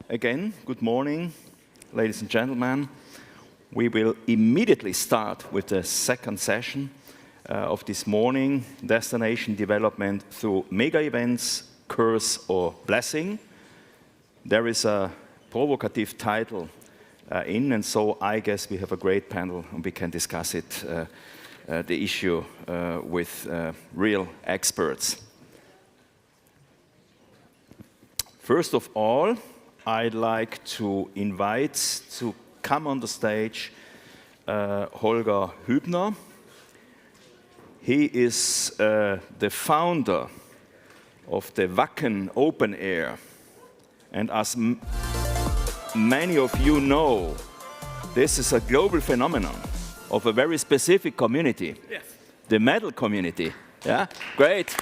again, good morning, ladies and gentlemen. We will immediately start with the second session of this morning, Destination Development through Mega Events, Curse or Blessing. There is a provocative title and so I guess we have a great panel and we can discuss it, the issue with real experts. First of all, I'd like to invite to come on the stage Holger Hübner. He is the founder of the Wacken Open Air. And as many of you know, this is a global phenomenon of a very specific community, yes. The metal community. Yeah, great.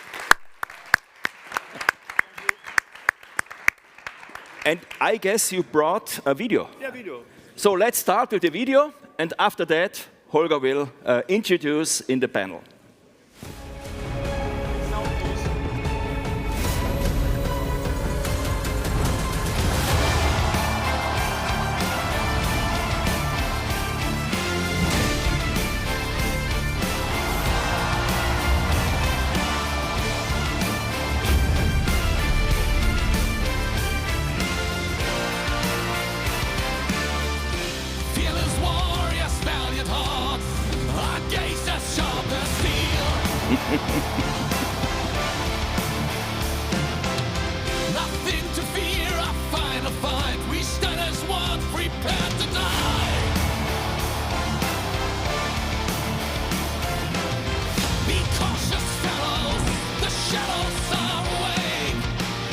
And I guess you brought a video. Yeah, video. So let's start with the video, and after that, Holger will introduce in the panel. Nothing to fear, a final fight. We stand as one, prepared to die. Be cautious, fellows, the shadows are awake.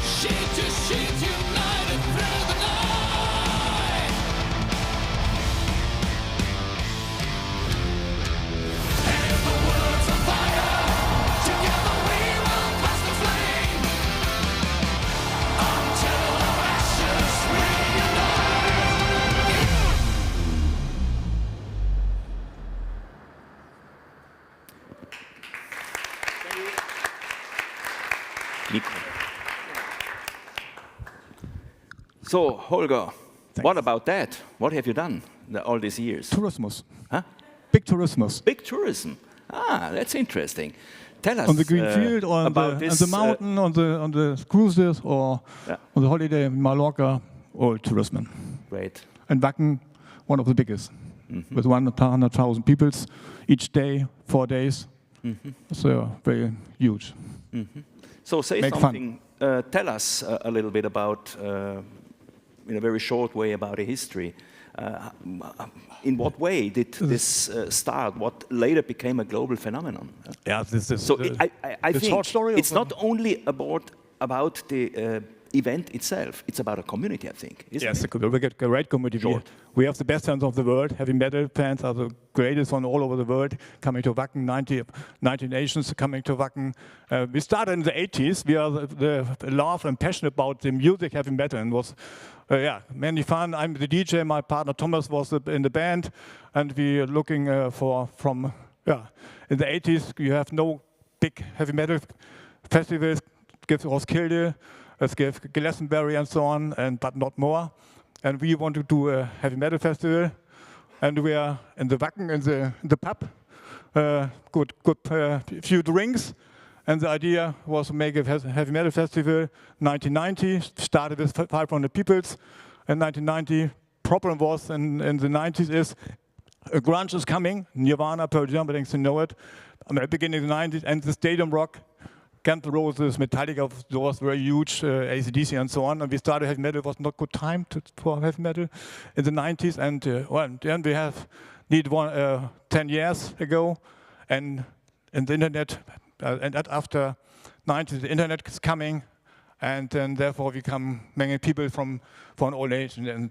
Sheet to sheet, united through the night. Hear the words of fire. Together we will pass the flame until our ashes reunite. So, Holger, what about that? What have you done all these years? Tourism. Huh? Big tourism. Big tourism. Ah, that's interesting. Tell us on the green field, or about on this, the mountain, on the cruises, or on the holiday in Mallorca, all tourism. Great. And Wacken, one of the biggest, with 100,000 people each day, 4 days. So very huge. So say Make something. Tell us a little bit about, in a very short way, about the history. In what way did this start? What later became a global phenomenon? Yeah, this is so I think short story it's not only about the event itself. It's about a community, I think. Yes, we get a great community. We have the best fans of the world. Heavy metal fans are the greatest one all over the world. Coming to Wacken, 90 nations coming to Wacken. We started in the 80s. We are the love and passion about the music, heavy metal, and was many fun. I'm the DJ. My partner Thomas was in the band, and we are looking in the 80s. You have no big heavy metal festivals. Give Roskilde. Let's give Glastonbury and so on, but not more. And we want to do a heavy metal festival, and we are in the Wacken in the pub. Good few drinks, and the idea was to make a heavy metal festival. 1990 started with 500 people. In 1990, problem was in the 90s is grunge is coming. Nirvana, Pearl Jam, I think you know it. At the beginning of the 90s, and the stadium rock. Guns N' Roses, Metallica, those were huge, AC/DC and so on. And we started heavy metal. It was not good time for heavy metal in the 90s. And then we need 10 years ago. And the internet, and after 90s, the internet is coming. And then therefore we come many people from all age. And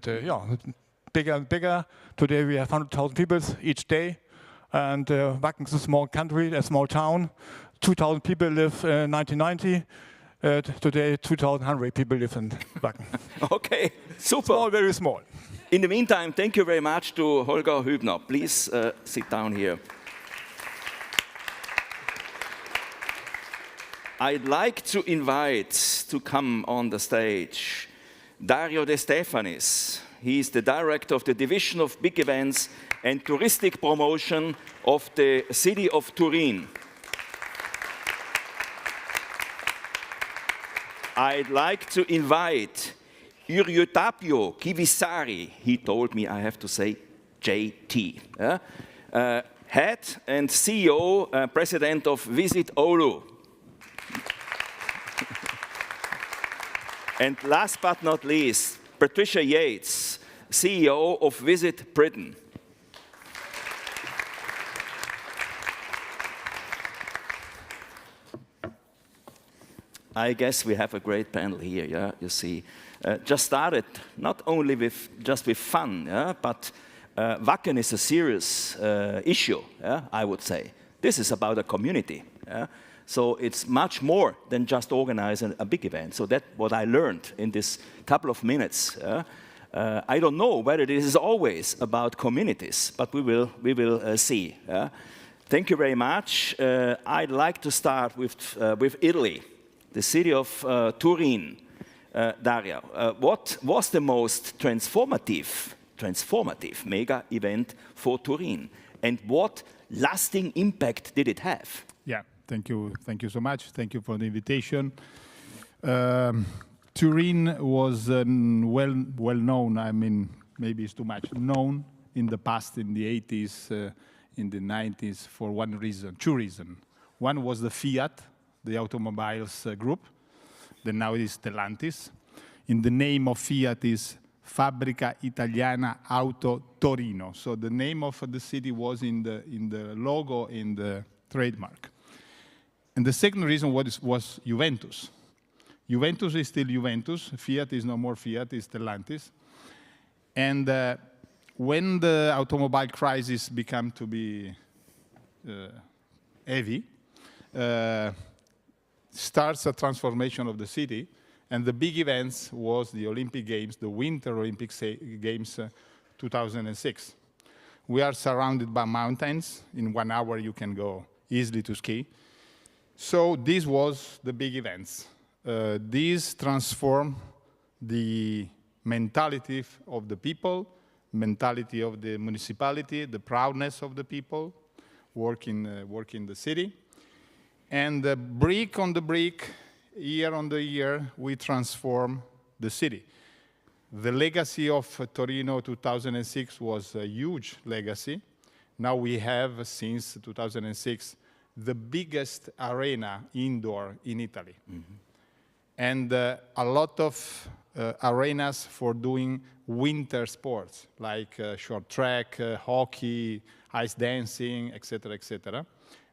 bigger and bigger. Today we have 100,000 people each day. And Wacken is a small country, a small town. 2,000 people live in 1990. Today, 2,100 people live in Wacken. Okay, super. Small, very small. In the meantime, thank you very much to Holger Hübner. Please sit down here. I'd like to invite to come on the stage Dario De Stefanis. He is the director of the Division of Big Events and Touristic Promotion of the city of Turin. I'd like to invite Tapio Kivisari. He told me I have to say JT. Head and CEO, President of Visit Oulu. And last but not least, Patricia Yates, CEO of Visit Britain. I guess we have a great panel here, yeah, you see. Just started not only with fun, yeah, but Wacken is a serious issue, yeah, I would say. This is about a community. Yeah? So it's much more than just organizing a big event. So that's what I learned in this couple of minutes. I don't know whether this is always about communities, but we will see. Thank you very much. I'd like to start with Italy, the city of Turin. Dario, what was the most transformative mega event for Turin, and what lasting impact did it have? Yeah, thank you so much. Thank you for the invitation. Turin was well known. I mean, maybe it's too much known in the past, in the 80s, in the 90s, for two reasons. One was the Fiat, the automobiles group. Then now it is Stellantis. In the name of Fiat is Fabbrica Italiana Auto Torino. So the name of the city was in the logo, in the trademark. And the second reason was Juventus. Juventus is still Juventus. Fiat is no more Fiat, it's Stellantis. And when the automobile crisis began to be heavy, starts a transformation of the city, and the big events was the Olympic Games, the Winter Olympic Games 2006. We are surrounded by mountains. In 1 hour you can go easily to ski. So this was the big events. These transform the mentality of the people, mentality of the municipality, the proudness of the people work in the city. And brick on the brick, year on the year, we transform the city. The legacy of Torino 2006 was a huge legacy. Now we have, since 2006, the biggest arena indoor in Italy. Mm-hmm. And a lot of arenas for doing winter sports, like short track, hockey, ice dancing, etc.,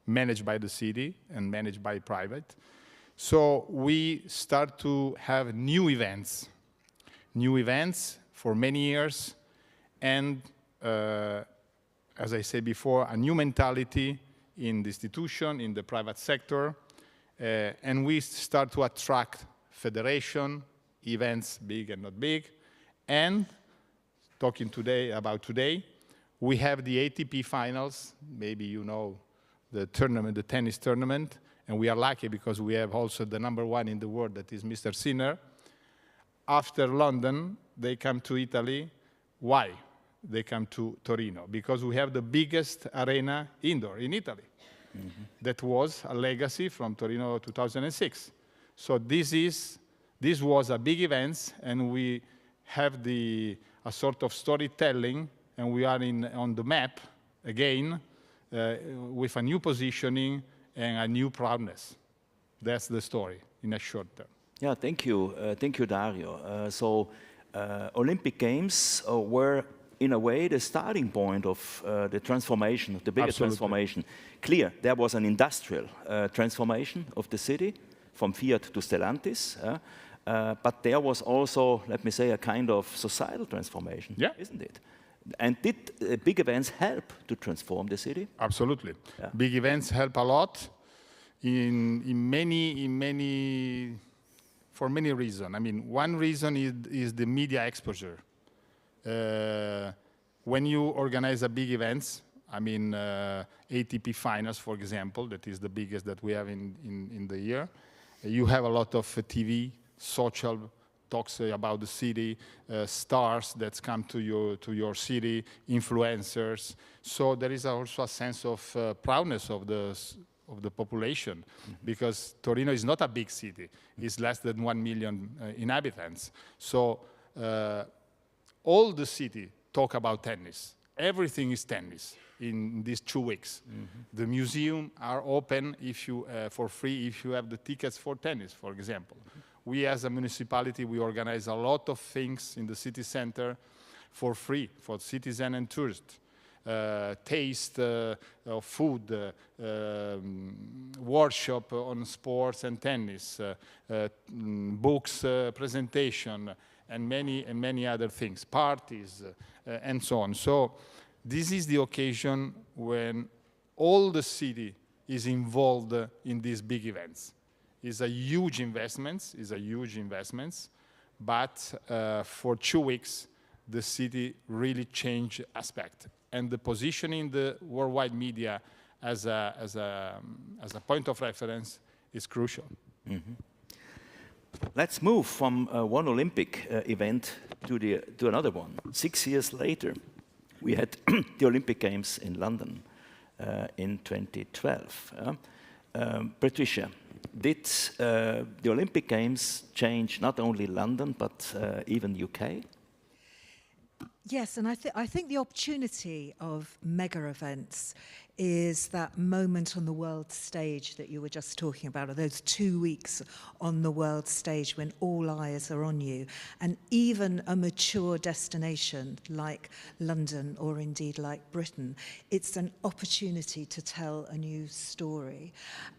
managed by the city and managed by private. So we start to have new events for many years, and as I said before, a new mentality in the institution, in the private sector, and we start to attract federation, events big and not big, and talking about today, we have the ATP finals. Maybe you know the tournament, the tennis tournament, and we are lucky because we have also the #1 in the world, that is Mr. Sinner. After London, they come to Italy. Why? They come to Torino, because we have the biggest arena indoor in Italy. Mm-hmm. That was a legacy from Torino 2006. So this was a big event, and we have a sort of storytelling, and we are on the map again, with a new positioning and a new proudness. That's the story in a short term. Yeah, thank you, Dario. Olympic Games were, in a way, the starting point of the transformation, of the biggest transformation. Clear, there was an industrial transformation of the city, from Fiat to Stellantis, but there was also, let me say, a kind of societal transformation, isn't it? And did big events help to transform the city? Absolutely. Yeah. Big events help a lot for many reasons. I mean, one reason is the media exposure. When you organize a big events, I mean, ATP finals, for example, that is the biggest that we have in the year, you have a lot of TV, social talks about the city, stars that come to your city, influencers. So there is also a sense of proudness of the population, because Torino is not a big city. It's less than 1 million inhabitants. So all the city talk about tennis. Everything is tennis in these 2 weeks. The museum are open if you, for free if you have the tickets for tennis, for example. We as a municipality, we organize a lot of things in the city center for free for citizens and tourists. Taste of food, workshop on sports and tennis, books presentation, and many other things, parties, and so on. So this is the occasion when all the city is involved in these big events. It's a huge investment, but for 2 weeks, the city really changed aspect. And the positioning the worldwide media as a point of reference is crucial. Let's move from one Olympic event to another one. 6 years later, we had the Olympic Games in London in 2012. Patricia, did the Olympic Games change not only London, but even UK? Yes, and I think the opportunity of mega events is that moment on the world stage that you were just talking about, or those 2 weeks on the world stage when all eyes are on you. And even a mature destination like London, or indeed like Britain, it's an opportunity to tell a new story.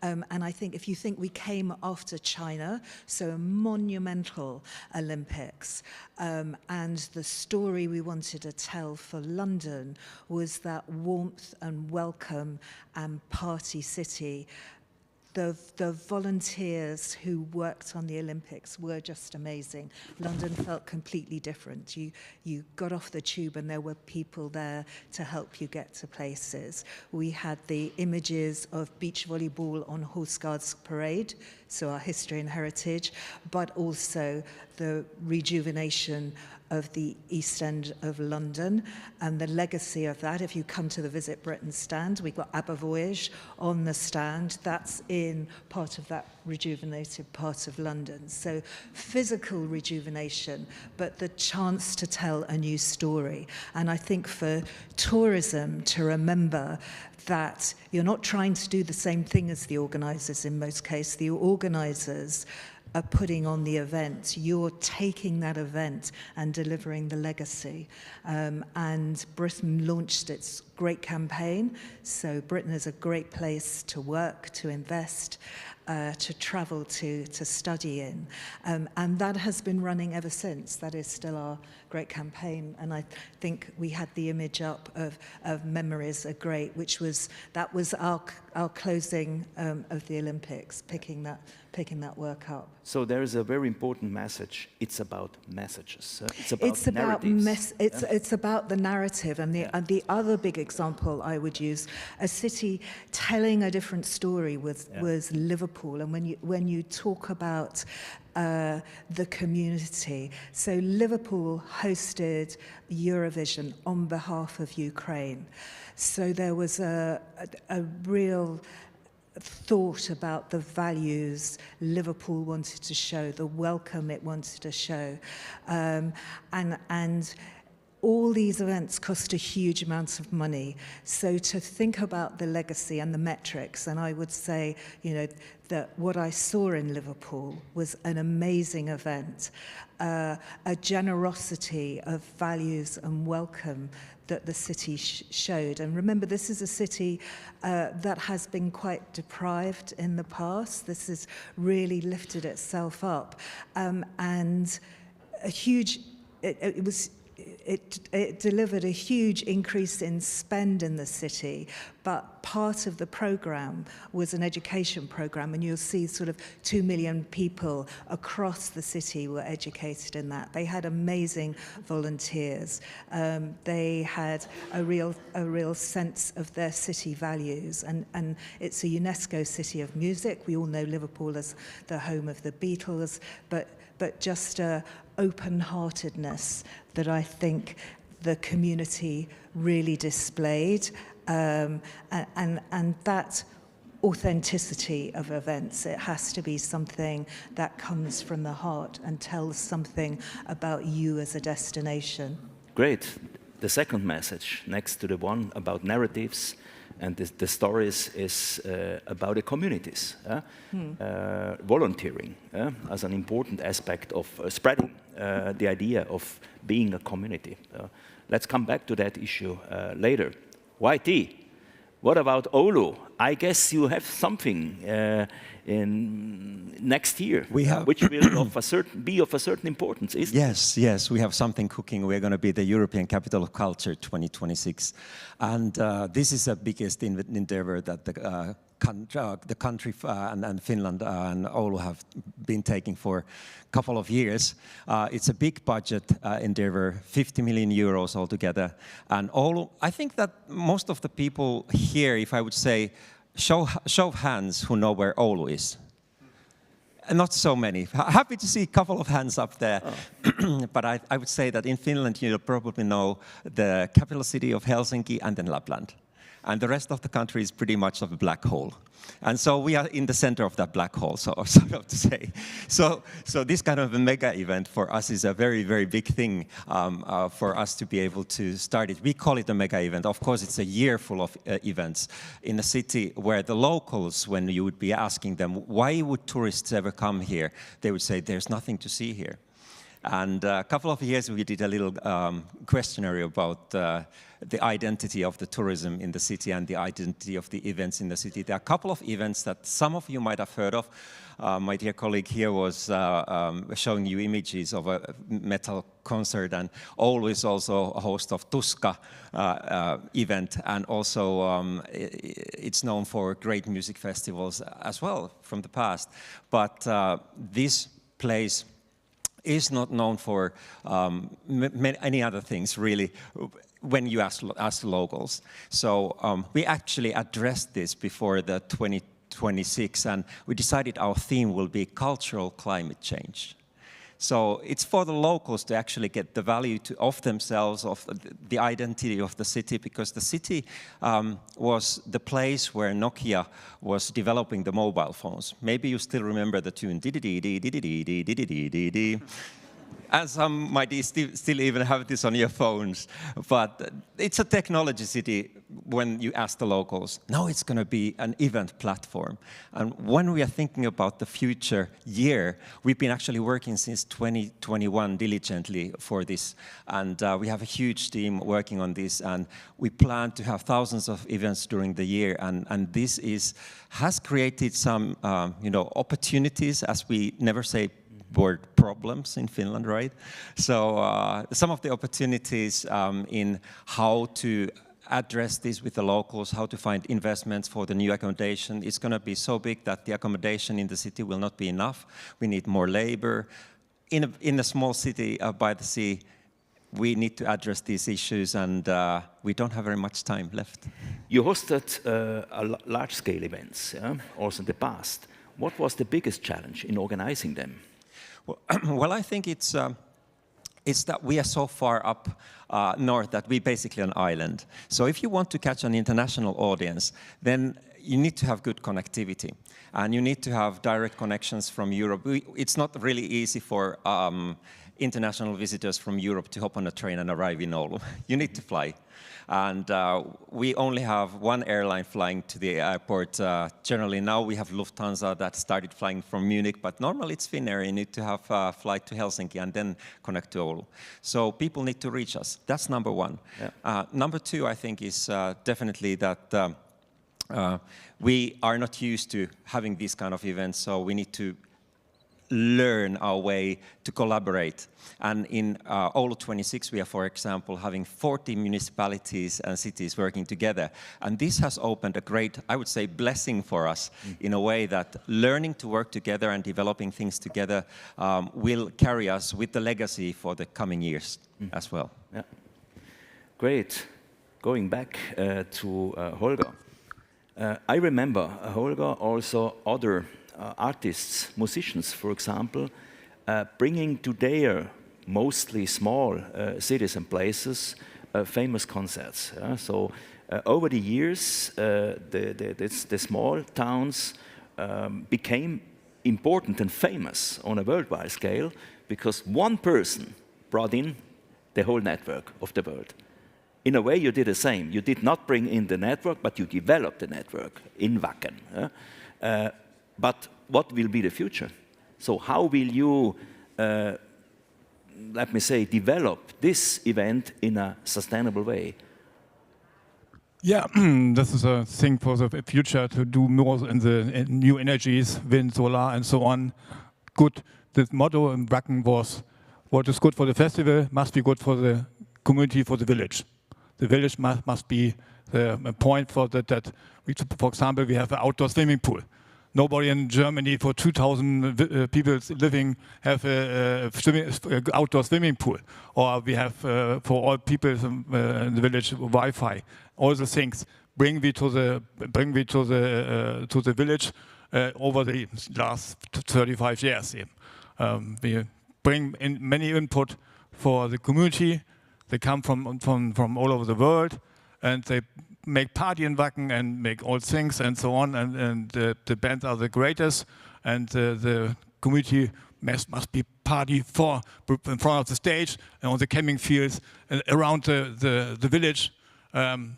And I think if you think we came after China, so a monumental Olympics, and the story we wanted to tell for London was that warmth and welcome and party city. The volunteers who worked on the Olympics were just amazing. London felt completely different. You got off the tube and there were people there to help you get to places. We had the images of beach volleyball on Horse Guards Parade, so our history and heritage, but also the rejuvenation of the East End of London and the legacy of that. If you come to the Visit Britain stand, we've got ABBA Voyage on the stand. That's in part of that rejuvenated part of London. So physical rejuvenation, but the chance to tell a new story. And I think for tourism to remember that you're not trying to do the same thing as the organisers in most cases. The organisers are putting on the event. You're taking that event and delivering the legacy. And Britain launched its great campaign. So Britain is a great place to work, to invest, to travel to study in. And that has been running ever since. That is still our great campaign. And I think we had the image up of Memories Are Great, that was our closing of the Olympics, picking that work up. So there is a very important message. It's about messages. It's about narratives. It's about the narrative. And the other big example I would use, a city telling a different story was Liverpool. And when you talk about the community, so Liverpool hosted Eurovision on behalf of Ukraine. So there was a real thought about the values Liverpool wanted to show, the welcome it wanted to show. And all these events cost a huge amount of money. So to think about the legacy and the metrics, and I would say, that what I saw in Liverpool was an amazing event, a generosity of values and welcome that the city showed. And remember, this is a city that has been quite deprived in the past. This has really lifted itself up. And a huge, it delivered a huge increase in spend in the city, but part of the program was an education program, and you'll see sort of 2 million people across the city were educated in that. They had amazing volunteers. They had a real sense of their city values, and it's a UNESCO city of music. We all know Liverpool as the home of the Beatles, but just a open-heartedness that I think the community really displayed, and that authenticity of events, it has to be something that comes from the heart and tells something about you as a destination. Great. The second message, next to the one about narratives and the stories, is about the communities. Volunteering as an important aspect of spreading the idea of being a community. Let's come back to that issue later. YT, what about Oulu? I guess you have something in next year, which will be of a certain importance, isn't it? Yes, we have something cooking. We're going to be the European Capital of Culture 2026. And this is the biggest endeavor that the country and Finland and Oulu have been taking for a couple of years. It's a big budget endeavor, 50 million euros altogether. And Oulu, I think that most of the people here, if I would say, show of hands who know where Oulu is. Not so many. Happy to see a couple of hands up there. Oh. But I would say that in Finland, you probably know the capital city of Helsinki and then Lapland. And the rest of the country is pretty much of a black hole. And so we are in the center of that black hole, so to say. So this kind of a mega event for us is a very, very big thing for us to be able to start it. We call it a mega event. Of course, it's a year full of events in a city where the locals, when you would be asking them, why would tourists ever come here? They would say, there's nothing to see here. And a couple of years we did a little questionnaire about the identity of the tourism in the city and the identity of the events in the city. There are a couple of events that some of you might have heard of. My dear colleague here was showing you images of a metal concert, and Oulu is also a host of Tuska event, and also it's known for great music festivals as well from the past. But this place is not known for any other things, really, when you ask the locals. So we actually addressed this before the 2026, and we decided our theme will be cultural climate change. So it's for the locals to actually get the value of themselves, of the identity of the city, because the city was the place where Nokia was developing the mobile phones. Maybe you still remember the tune, dee-dee-dee-dee-dee-dee-dee-dee-dee-dee. And some might still even have this on your phones. But it's a technology city when you ask the locals. Now it's going to be an event platform. And when we are thinking about the future year, we've been actually working since 2021 diligently for this. And we have a huge team working on this. And we plan to have thousands of events during the year. And this has created some opportunities, as we never say word problems in Finland, right? So some of the opportunities in how to address this with the locals, how to find investments for the new accommodation, it's going to be so big that the accommodation in the city will not be enough. We need more labor. In a small city by the sea, we need to address these issues, and we don't have very much time left. You hosted large-scale events, also in the past. What was the biggest challenge in organizing them? Well, I think it's that we are so far up north that we're basically an island. So if you want to catch an international audience, then you need to have good connectivity. And you need to have direct connections from Europe. It's not really easy for international visitors from Europe to hop on a train and arrive in Oulu. You need to fly. And we only have one airline flying to the airport. Generally now we have Lufthansa that started flying from Munich, but normally it's Finnair. You need to have a flight to Helsinki and then connect to Oulu. So people need to reach us. That's number one. Yeah. Number two, I think, is definitely that we are not used to having these kind of events, so we need to learn our way to collaborate. And in Oulu 26, we are, for example, having 40 municipalities and cities working together. And this has opened a great, I would say, blessing for us in a way that learning to work together and developing things together will carry us with the legacy for the coming years as well. Yeah. Great. Going back to Holger. I remember Holger, also other artists, musicians, for example, bringing to their mostly small cities and places famous concerts. So over the years, the small towns became important and famous on a worldwide scale because one person brought in the whole network of the world. In a way, you did the same. You did not bring in the network, but you developed the network in Wacken. But what will be the future? So how will you, let me say, develop this event in a sustainable way? Yeah, this is a thing for the future, to do more in the new energies, wind, solar, and so on. Good. The motto in Wacken was, what is good for the festival must be good for the community, for the village. The village must be the point for that for example, we have an outdoor swimming pool. Nobody in Germany for 2,000 people living have a outdoor swimming pool. Or we have for all people in the village Wi-Fi. All the things bring we to the village over the last 35 years. We bring in many input for the community. They come from all over the world, and they make party in Wacken and make all things and so on. And the bands are the greatest, and the community must be party in front of the stage and on the camping fields and around the village. 1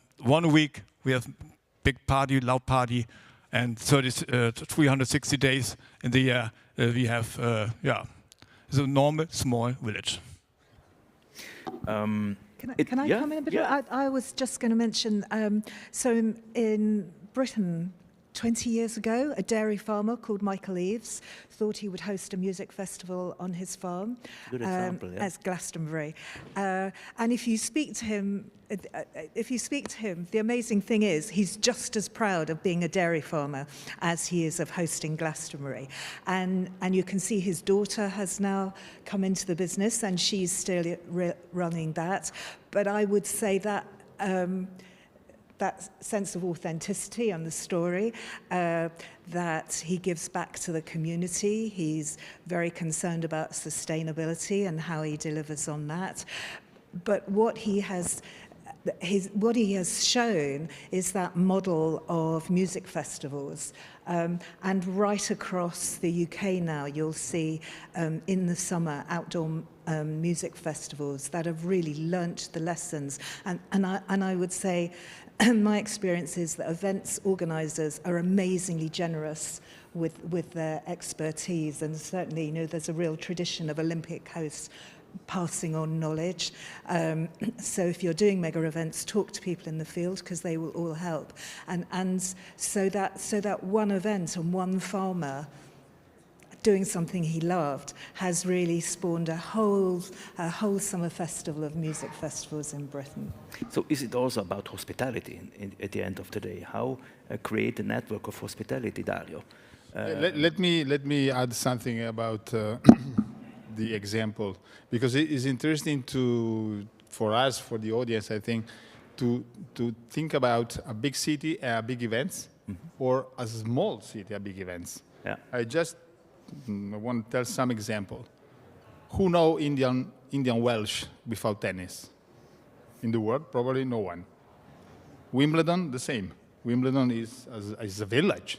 week we have big party, loud party, and 360 days in the year we have it's a normal small village. Can I come in a bit? Yeah. I was just going to mention, so in Britain, 20 years ago, a dairy farmer called Michael Eaves thought he would host a music festival on his farm. Good example, yeah. As Glastonbury. And if you speak to him, the amazing thing is he's just as proud of being a dairy farmer as he is of hosting Glastonbury. And you can see his daughter has now come into the business and she's still running that. But I would say that that sense of authenticity and the story, that he gives back to the community. He's very concerned about sustainability and how he delivers on that. But what he has shown is that model of music festivals. And right across the UK now, you'll see in the summer outdoor music festivals that have really learnt the lessons. And I would say, my experience is that events organisers are amazingly generous with their expertise, and certainly, there's a real tradition of Olympic hosts passing on knowledge. So if you're doing mega events, talk to people in the field because they will all help. And so that one event and one farmer doing something he loved has really spawned a whole summer festival of music festivals in Britain. So is it also about hospitality at the end of the day? How create a network of hospitality, Dario? Let me add something about the example, because it is interesting for us, for the audience, I think, to think about a big city, big events, or a small city, big events. Yeah. I want to tell some example. Who know Indian Welsh without tennis? In the world, probably no one. Wimbledon, the same. Wimbledon is a village.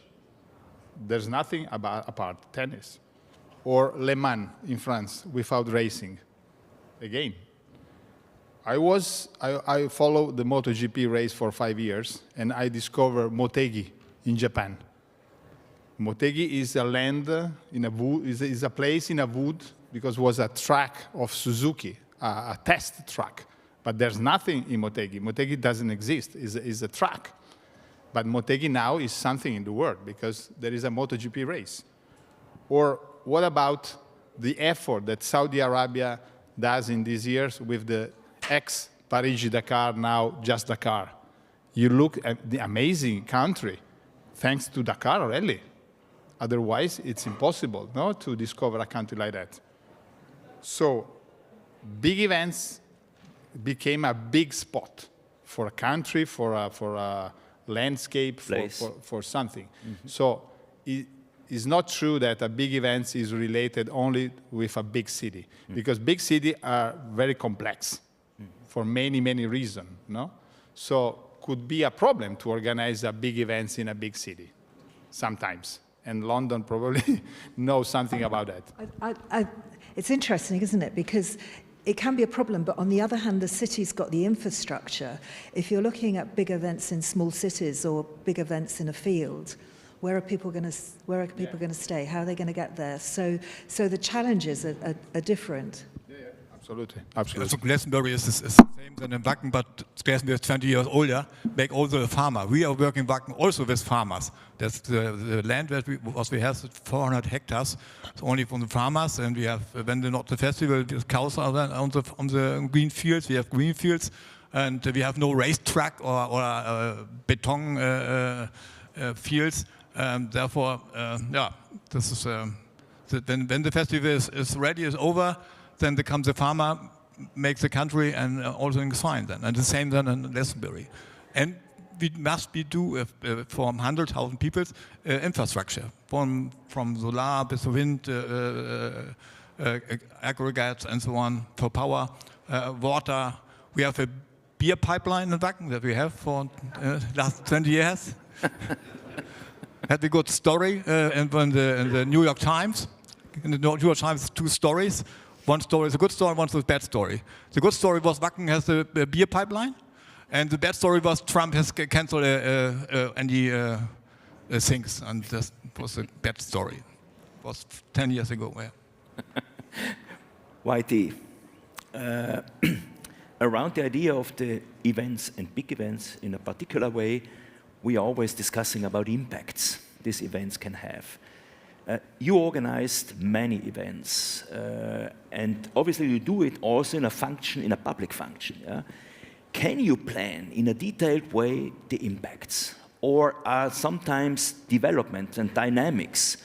There's nothing apart tennis. Or Le Mans in France without racing. Again. I followed the MotoGP race for 5 years, and I discovered Motegi in Japan. Motegi is a land in a wood, is a place in a wood, because it was a track of Suzuki, a test track. But there's nothing in Motegi. Motegi doesn't exist. It's a track. But Motegi now is something in the world because there is a MotoGP race. Or what about the effort that Saudi Arabia does in these years with the ex-Parigi-Dakar, now just Dakar? You look at the amazing country, thanks to Dakar rally. Otherwise, it's impossible, no, to discover a country like that. So, big events became a big spot for a country, for a landscape, for something. Mm-hmm. So, it's not true that a big event is related only with a big city, because big cities are very complex for many, many reasons, no? So, could be a problem to organize a big events in a big city, sometimes. And London probably knows something about that. It's interesting, isn't it? Because it can be a problem, but on the other hand, the city's got the infrastructure. If you're looking at big events in small cities or big events in a field, where are people going to stay? How are they going to get there? So the challenges are different. Absolutely, absolutely. So Glastonbury is the same than in Wacken, but Glastonbury is 20 years older, back also a farmer. We are working Wacken also with farmers. That's the land that we have 400 hectares, it's only from the farmers, and we have, when not the festival, the cows are on the green fields, we have green fields, and we have no racetrack or beton fields. Therefore, this is, when the festival is ready, is over, then comes the farmer, makes the country, and all things fine then. And the same then in Glastonbury. And we must do for 100,000 people infrastructure, from solar to wind, aggregates and so on, for power, water. We have a beer pipeline in Wacken that we have for last 20 years. Had a good story in the New York Times. In the New York Times, 2 stories. One story is a good story, one is a bad story. The good story was Wacken has a beer pipeline, and the bad story was Trump has cancelled any things, and that was a bad story. It was 10 years ago. Yeah. Whitey, around the idea of the events and big events in a particular way, we are always discussing about impacts these events can have. You organized many events, and obviously you do it also in a public function. Yeah? Can you plan in a detailed way the impacts, or are sometimes development and dynamics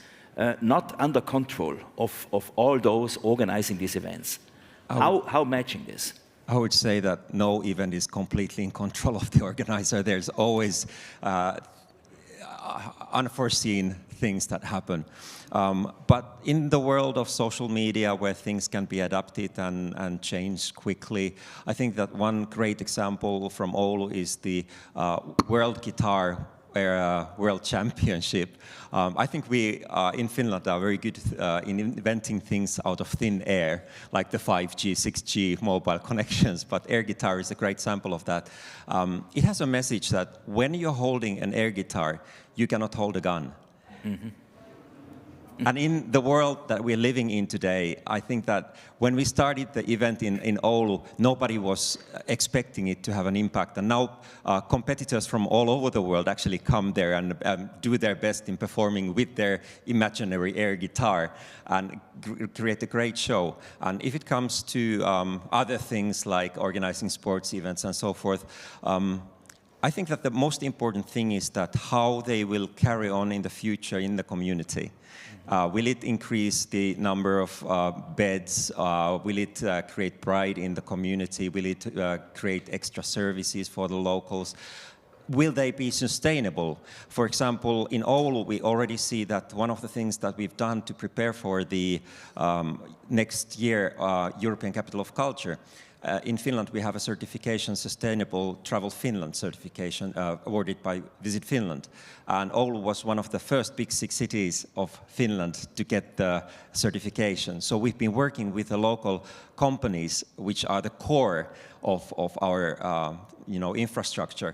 not under control of all those organizing these events? How matching this? I would say that no event is completely in control of the organizer. There's always unforeseen things that happen. But in the world of social media, where things can be adapted and changed quickly, I think that one great example from Oulu is the World Guitar World Championship. I think we in Finland are very good in inventing things out of thin air, like the 5G, 6G mobile connections, but air guitar is a great sample of that. It has a message that when you're holding an air guitar, you cannot hold a gun. Mm-hmm. And in the world that we're living in today, I think that when we started the event in Oulu, nobody was expecting it to have an impact. And now competitors from all over the world actually come there and do their best in performing with their imaginary air guitar and create a great show. And if it comes to other things like organizing sports events and so forth, I think that the most important thing is that how they will carry on in the future in the community. Will it increase the number of beds? Will it create pride in the community? Will it create extra services for the locals? Will they be sustainable? For example, in Oulu, we already see that one of the things that we've done to prepare for the next year European Capital of Culture, in Finland, we have a certification, Sustainable Travel Finland certification, awarded by Visit Finland. And Oulu was one of the first big 6 cities of Finland to get the certification. So we've been working with the local companies, which are the core of our infrastructure,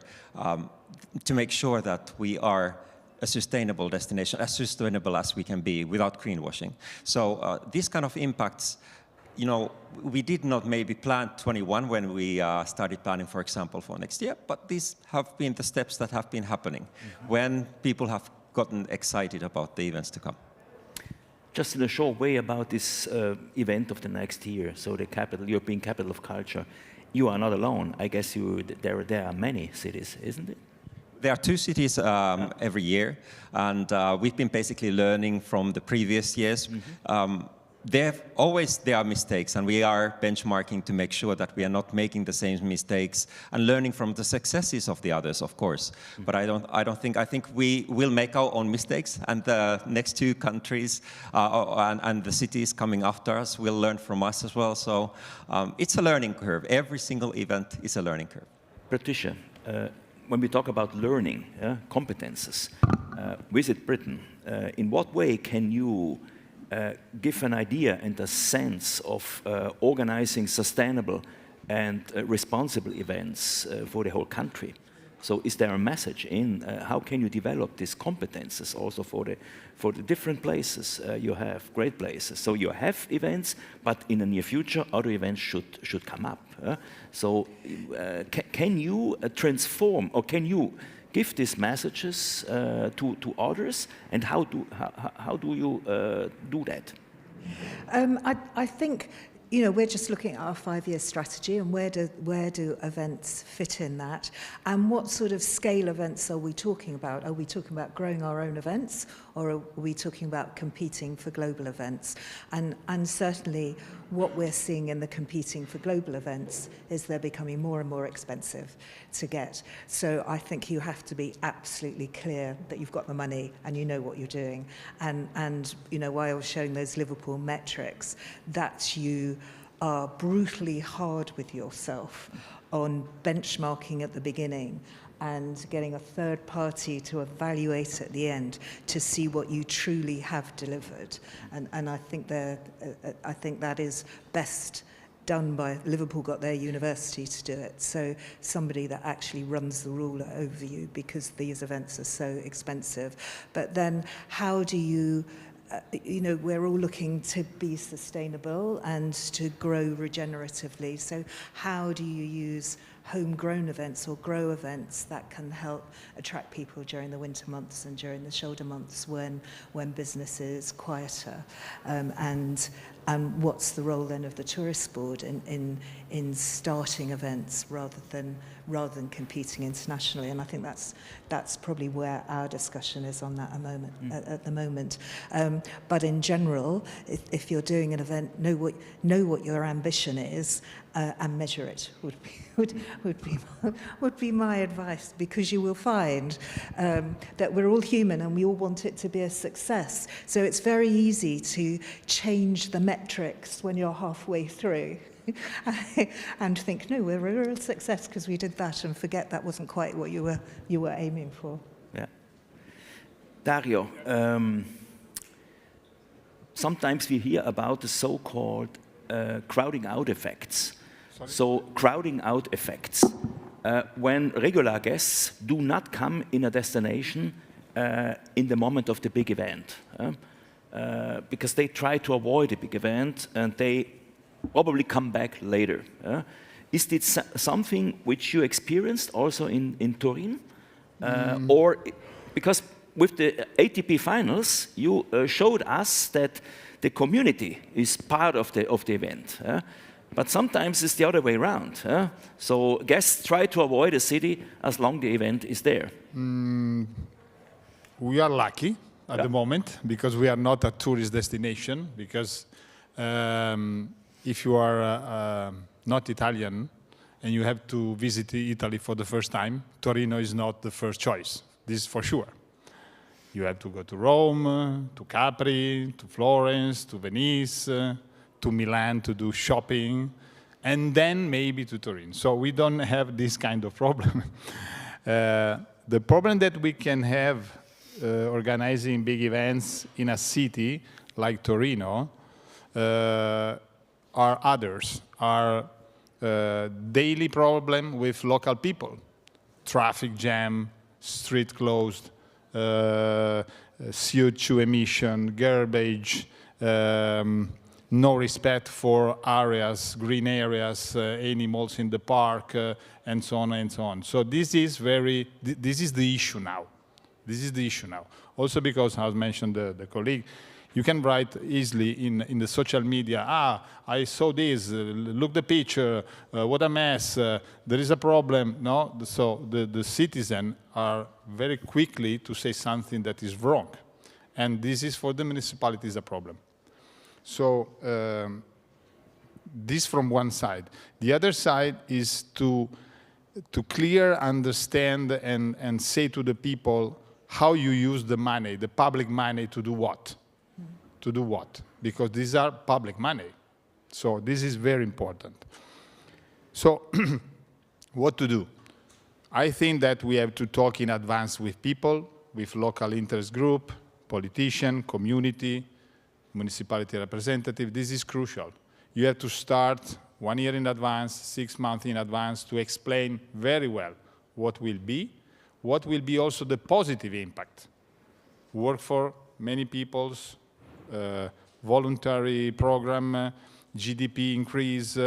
to make sure that we are a sustainable destination, as sustainable as we can be without greenwashing. So these kind of impacts, we did not maybe plan 21 when we started planning, for example, for next year, but these have been the steps that have been happening when people have gotten excited about the events to come. just in a short way about this event of the next year, so the European Capital of Culture. You are not alone. I guess there are many cities, isn't it? There are 2 cities every year, and we've been basically learning from the previous years. There are mistakes, and we are benchmarking to make sure that we are not making the same mistakes and learning from the successes of the others, of course. But I think we will make our own mistakes, and the next 2 countries and the cities coming after us will learn from us as well. So it's a learning curve. Every single event is a learning curve. Patricia, when we talk about learning, competences, Visit Britain, in what way can you give an idea and a sense of organizing sustainable and responsible events for the whole country? So is there a message in how can you develop these competences also for the different places you have, great places? So you have events, but in the near future, other events should come up. So can you transform, or can you give these messages to others, and how do you do that? I think, you know, we're just looking at our 5-year strategy and where do events fit in that, and what sort of scale events are we talking about? Are we talking about growing our own events, or are we talking about competing for global events? And certainly what we're seeing in the competing for global events is they're becoming more and more expensive to get. So I think you have to be absolutely clear that you've got the money and you know what you're doing. And you know, while I was showing those Liverpool metrics, that you are brutally hard with yourself on benchmarking at the beginning and getting a third party to evaluate at the end to see what you truly have delivered. And I think that is best done by, Liverpool got their university to do it, so somebody that actually runs the ruler over you, because these events are so expensive. But then how do you, you know, we're all looking to be sustainable and to grow regeneratively, so how do you use homegrown events or grow events that can help attract people during the winter months and during the shoulder months when business is quieter, and what's the role then of the tourist board in starting events rather than competing internationally? And I think that's probably where our discussion is on that at the moment. But in general, if you're doing an event, know what your ambition is and measure it would be my advice, because you will find that we're all human and we all want it to be a success. So it's very easy to change the metrics when you're halfway through and think, no, we're a real success because we did that, and forget that wasn't quite what you were aiming for. Yeah. Dario, sometimes we hear about the so-called crowding out effects. Sorry? So crowding out effects, when regular guests do not come in a destination in the moment of the big event, because they try to avoid a big event and they probably come back later. Is this something which you experienced also in Turin? Or because with the ATP finals, you showed us that the community is part of the event. But sometimes it's the other way around. So guests try to avoid a city as long the event is there. We are lucky at the moment because we are not a tourist destination, because if you are not Italian and you have to visit Italy for the first time, Torino is not the first choice. This is for sure. You have to go to Rome, to Capri, to Florence, to Venice, to Milan to do shopping, and then maybe to Turin. So we don't have this kind of problem. The problem that we can have organizing big events in a city like Torino are others, are daily problem with local people. Traffic jam, street closed, CO2 emission, garbage, no respect for areas, green areas, animals in the park, and so on and so on. So this is the issue now. This is the issue now. Also because, as mentioned the colleague, You can write easily in the social media, I saw this, look the picture, what a mess, there is a problem. No, so the citizens are very quickly to say something that is wrong. And this is for the municipalities a problem. So this from one side. The other side is to clear, understand, and say to the people how you use the money, the public money, to do what? To do what? Because these are public money. So this is very important. So what to do? I think that we have to talk in advance with people, with local interest group, politician, community, municipality representative. This is crucial. You have to start 1 year in advance, 6 months in advance to explain very well what will be also the positive impact. Work for many people's voluntary program, GDP increase,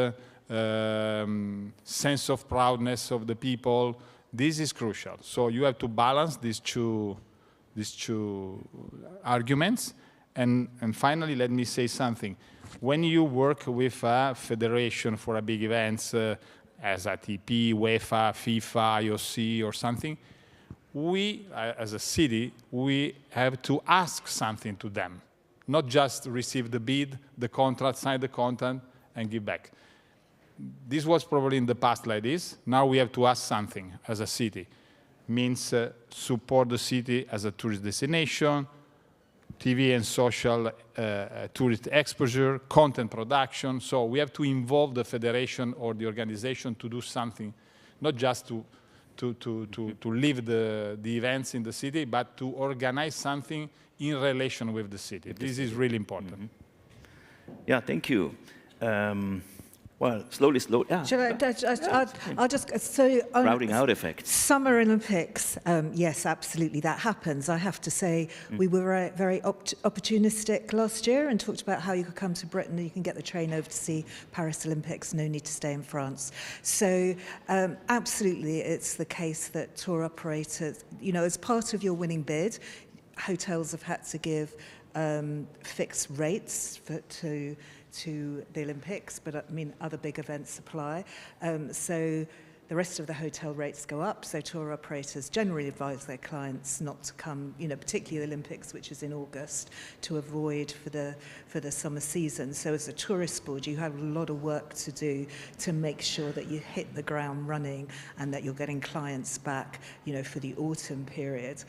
sense of proudness of the people. This is crucial. So you have to balance these two arguments. And finally, let me say something. When you work with a federation for a big events, as ITB, UEFA, FIFA, IOC, or something, we, as a city, we have to ask something to them. Not just receive the bid, the contract, sign the contract, and give back. This was probably in the past like this. Now we have to ask something as a city. Means support the city as a tourist destination, TV and social tourist exposure, content production. So we have to involve the federation or the organization to do something, not just to live the events in the city, but to organize something in relation with the city. This is really important. Mm-hmm. Yeah, thank you. Well, slowly. Yeah. I'll just so crowding out effects. Summer Olympics, yes, absolutely, that happens. I have to say, we were very opportunistic last year and talked about how you could come to Britain and you can get the train over to see Paris Olympics, no need to stay in France. So absolutely, it's the case that tour operators, you know, as part of your winning bid, hotels have had to give fixed rates to the Olympics, but I mean other big events apply. So the rest of the hotel rates go up, so tour operators generally advise their clients not to come, you know, particularly the Olympics, which is in August, to avoid for the summer season. So as a tourist board, you have a lot of work to do to make sure that you hit the ground running and that you're getting clients back, you know, for the autumn period.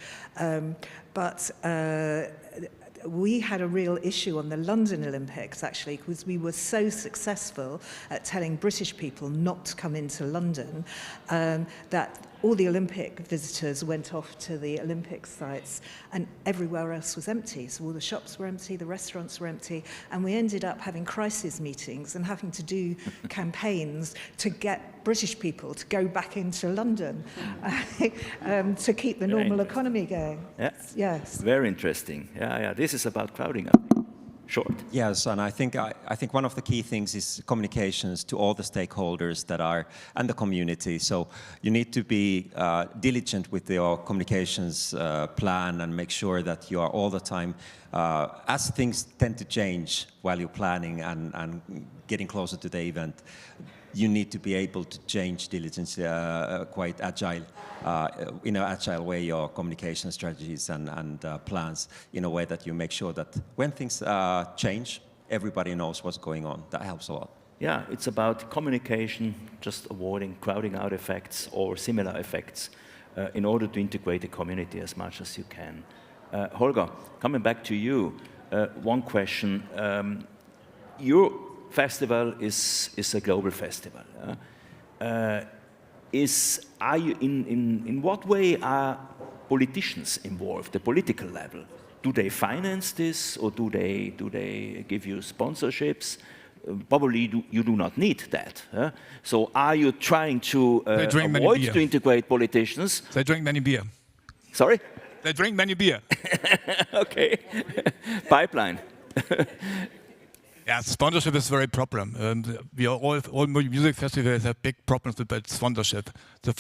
We had a real issue on the London Olympics, actually, because we were so successful at telling British people not to come into London that all the Olympic visitors went off to the Olympic sites and everywhere else was empty. So all the shops were empty, the restaurants were empty, and we ended up having crisis meetings and having to do campaigns to get British people to go back into London to keep the normal economy going. Yeah. Yes. Very interesting. Yeah. This is about crowding up. Short. Yes, and I think one of the key things is communications to all the stakeholders that are and the community. So you need to be diligent with your communications plan and make sure that you are all the time, as things tend to change while you're planning and getting closer to the event. You need to be able to change diligence quite agile, in an agile way, your communication strategies and plans in a way that you make sure that when things change, everybody knows what's going on. That helps a lot. Yeah, it's about communication, just avoiding crowding out effects or similar effects in order to integrate the community as much as you can. Holger, coming back to you, one question. Your festival is a global festival. In what way are politicians involved, the political level? Do they finance this, or do they give you sponsorships? Probably you do not need that. So are you trying to avoid to integrate politicians? They drink many beer. Sorry? They drink many beer. Okay. Pipeline. Yeah, sponsorship is a very problem. We are all music festivals have big problems with sponsorship. The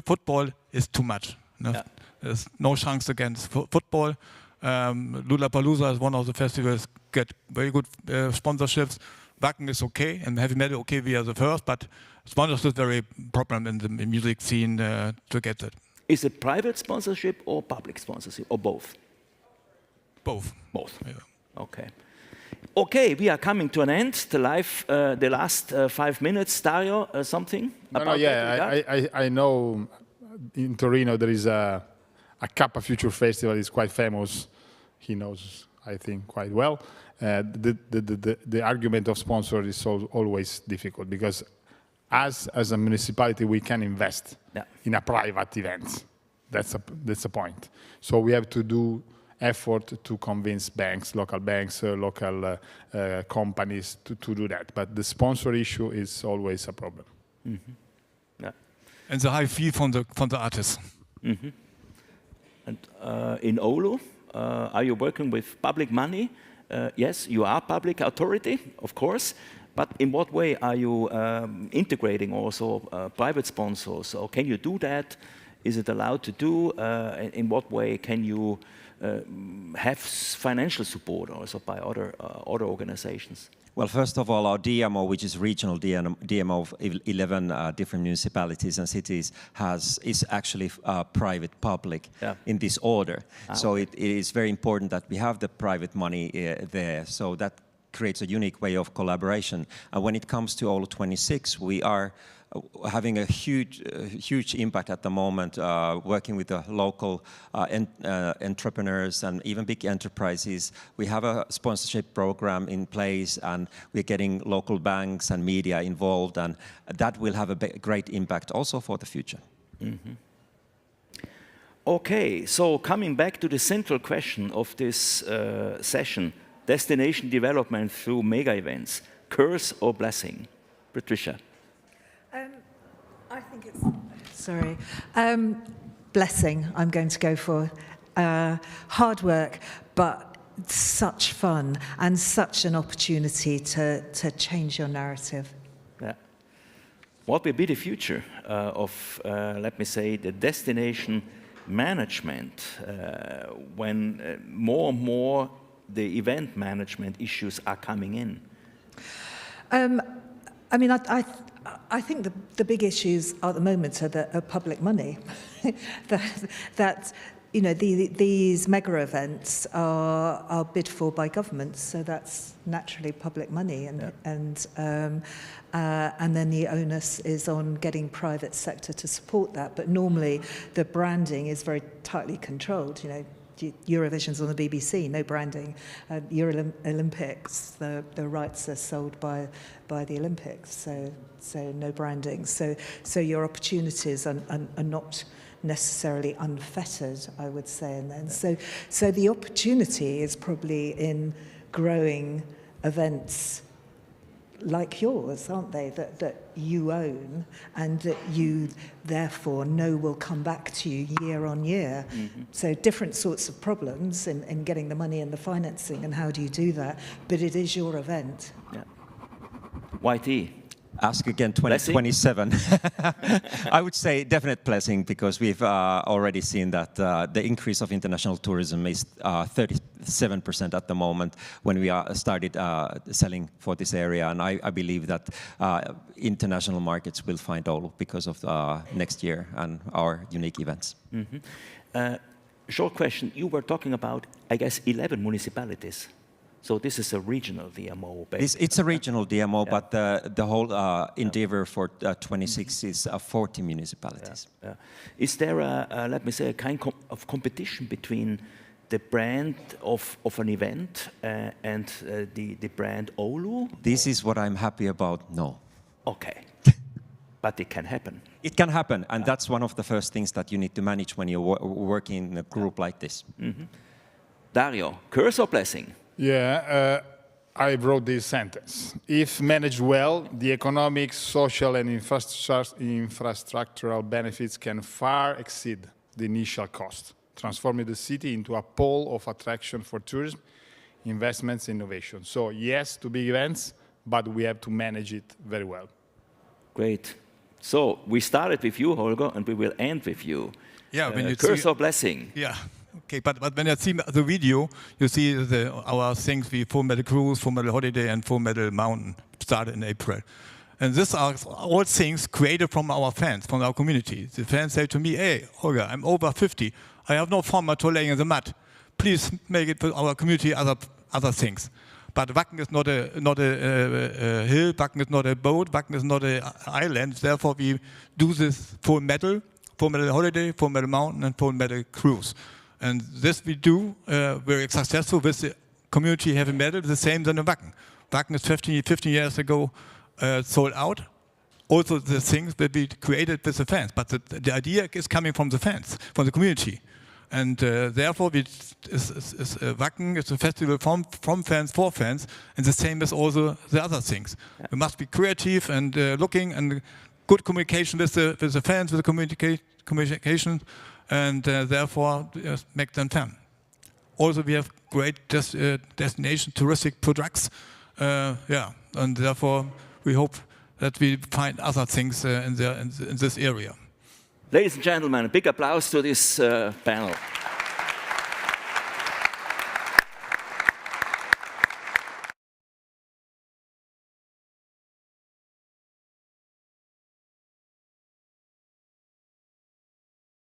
football is too much. No? Yeah. There's no chance against football. Lollapalooza is one of the festivals, get very good sponsorships. Wacken is okay, and heavy metal, okay, we are the first, but sponsorship is very problem in the music scene to get that. Is it private sponsorship or public sponsorship, or both? Both. Both. Yeah. Okay. Okay, we are coming to an end. The last 5 minutes. Dario, something about that? I know in Torino there is a Kappa Future Festival. It's quite famous. He knows, I think, quite well. The argument of sponsor is always difficult because as a municipality we can invest in a private event. That's the point. So we have to do effort to convince banks, local companies to do that. But the sponsor issue is always a problem. Mm-hmm. Yeah. And the high fee from the artists. Mm-hmm. And in Oulu, are you working with public money? Yes, you are public authority, of course. But in what way are you integrating also private sponsors? Or can you do that? Is it allowed to do? In what way can you have financial support also by other organizations? Well, first of all, our DMO, which is regional DMO of 11 different municipalities and cities, is actually private-public in this order. So it is very important that we have the private money there. So that creates a unique way of collaboration. And when it comes to Oulu 26, we are having a huge impact at the moment, working with the local entrepreneurs and even big enterprises. We have a sponsorship program in place, and we're getting local banks and media involved, and that will have a great impact also for the future. Mm-hmm. Okay, so coming back to the central question of this session, destination development through mega events, curse or blessing? Patricia. I think it's, blessing I'm going to go for. Hard work, but such fun and such an opportunity to change your narrative. Yeah. What will be the future of, let me say, the destination management when more and more the event management issues are coming in? I mean, I think the big issues at the moment are public money. that you know, these mega events are bid for by governments, so that's naturally public money, and then the onus is on getting private sector to support that. But normally the branding is very tightly controlled. You know, Eurovision's on the BBC, no branding. Olympics, the rights are sold by the Olympics, so no branding. So your opportunities are not necessarily unfettered, I would say. And then so the opportunity is probably in growing events like yours, aren't they, that you own and that you therefore know will come back to you year on year. Mm-hmm. So different sorts of problems in getting the money and the financing, and how do you do that? But it is your event. Yeah. YT. Ask again 2027. I would say definite blessing, because we've already seen that the increase of international tourism is 37% at the moment when we started selling for this area. And I believe that international markets will find Oulu because of next year and our unique events. Mm-hmm. Short question. You were talking about, I guess, 11 municipalities. So this is a regional DMO. It's a regional DMO, yeah. But the whole endeavor for 26 is 40 municipalities. Yeah. Is there let me say, a kind of competition between the brand of an event and the brand Oulu? This is what I'm happy about. No. Okay. But it can happen. It can happen, and that's one of the first things that you need to manage when you're working in a group like this. Mm-hmm. Dario, curse or blessing? Yeah, I wrote this sentence. If managed well, the economic, social, and infrastructural benefits can far exceed the initial cost, transforming the city into a pole of attraction for tourism, investments, innovation. So yes to big events, but we have to manage it very well. Great. So we started with you, Holger, and we will end with you. Yeah, when you curse or blessing? Yeah. Okay, but when you see the video, you see our things, we Full Metal Cruise, Full Metal Holiday, and Full Metal Mountain started in April. And these are all things created from our fans, from our community. The fans say to me, hey, Eoghan, I'm over 50. I have no fun to laying in the mud. Please make it for our community other things. But Wacken is not a hill, Wacken is not a boat, Wacken is not an island. Therefore, we do this Full Metal Holiday, Full Metal Mountain, and Full Metal Cruise. And this we do very successful with the community heavy metal, the same than in Wacken. Wacken is 15 years ago sold out. Also the things that we created with the fans. But the idea is coming from the fans, from the community. And therefore, Wacken is a festival from fans for fans, and the same as also the other things. Yeah. We must be creative and looking and good communication with the fans, with the communication, and therefore make them fun. Also, we have great destination touristic products, and therefore we hope that we find other things in this area. Ladies and gentlemen, a big applause to this panel.